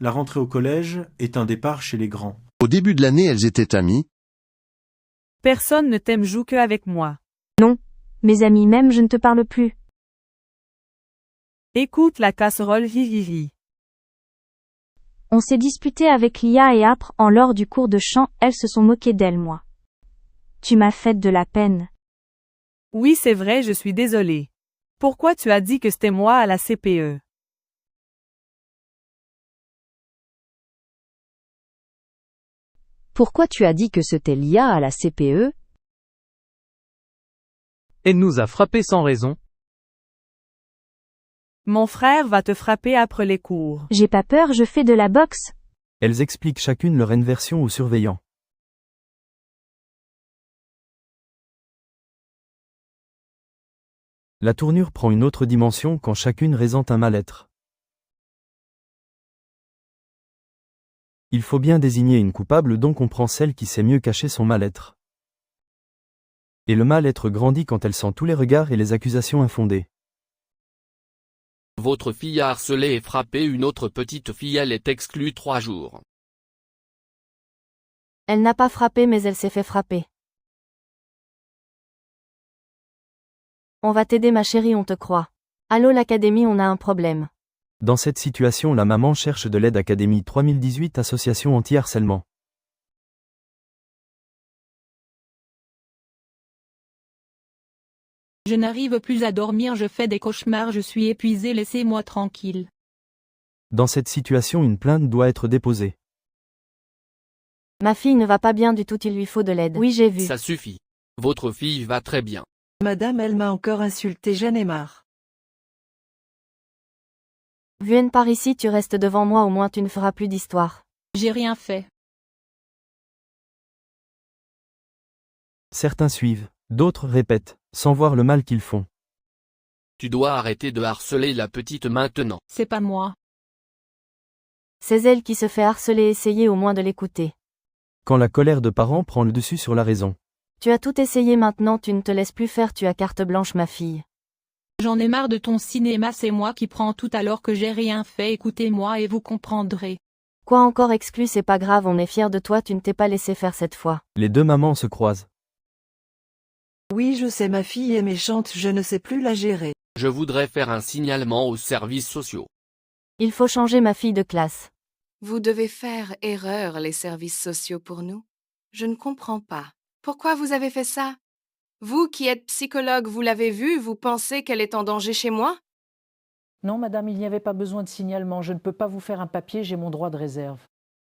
La rentrée au collège est un départ chez les grands. Au début de l'année, elles étaient amies. Personne ne t'aime joue que avec moi. Mes amis même je ne te parle plus. Écoute la casserole vivivi. On s'est disputé avec Lia et Apre en lors du cours de chant, elles se sont moquées d'elle moi. Tu m'as fait de la peine. Oui, c'est vrai, je suis désolée. Pourquoi tu as dit que c'était moi à la CPE? Pourquoi tu as dit que c'était Lia à la CPE? Elle nous a frappés sans raison. Mon frère va te frapper après les cours. J'ai pas peur, je fais de la boxe. Elles expliquent chacune leur inversion au surveillant. La tournure prend une autre dimension quand chacune ressent un mal-être. Il faut bien désigner une coupable, donc on prend celle qui sait mieux cacher son mal-être. Et le mal-être grandit quand elle sent tous les regards et les accusations infondées. Votre fille a harcelé et frappé une autre petite fille, elle est exclue 3 jours. Elle n'a pas frappé mais elle s'est fait frapper. On va t'aider ma chérie, on te croit. Allô l'académie, on a un problème. Dans cette situation, la maman cherche de l'aide. Académie 3018, association anti-harcèlement. Je n'arrive plus à dormir, je fais des cauchemars, je suis épuisée, laissez-moi tranquille. Dans cette situation, une plainte doit être déposée. Ma fille ne va pas bien du tout, il lui faut de l'aide. Oui, j'ai vu. Ça suffit. Votre fille va très bien. Madame, elle m'a encore insulté, j'en ai marre. Viens par ici, tu restes devant moi, au moins tu ne feras plus d'histoire. J'ai rien fait. Certains suivent, d'autres répètent, sans voir le mal qu'ils font. Tu dois arrêter de harceler la petite maintenant. C'est pas moi. C'est elle qui se fait harceler, essayez au moins de l'écouter. Quand la colère de parents prend le dessus sur la raison. Tu as tout essayé, maintenant tu ne te laisses plus faire, tu as carte blanche ma fille. J'en ai marre de ton cinéma, c'est moi qui prends tout alors que j'ai rien fait, écoutez-moi et vous comprendrez. Quoi encore exclu, c'est pas grave, on est fiers de toi, tu ne t'es pas laissé faire cette fois. Les deux mamans se croisent. Oui, je sais, ma fille est méchante, je ne sais plus la gérer. Je voudrais faire un signalement aux services sociaux. Il faut changer ma fille de classe. Vous devez faire erreur, les services sociaux, pour nous. Je ne comprends pas. Pourquoi vous avez fait ça? Vous qui êtes psychologue, vous l'avez vue, vous pensez qu'elle est en danger chez moi? Non, madame, il n'y avait pas besoin de signalement. Je ne peux pas vous faire un papier, j'ai mon droit de réserve.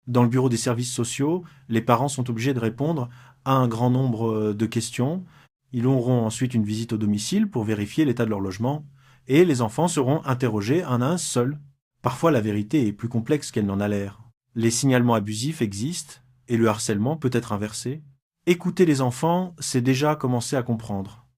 Dans le bureau des services sociaux, les parents sont obligés de répondre à un grand nombre de questions. Ils auront ensuite une visite au domicile pour vérifier l'état de leur logement, et les enfants seront interrogés un à un seuls. Parfois, la vérité est plus complexe qu'elle n'en a l'air. Les signalements abusifs existent, et le harcèlement peut être inversé. Écouter les enfants, c'est déjà commencer à comprendre.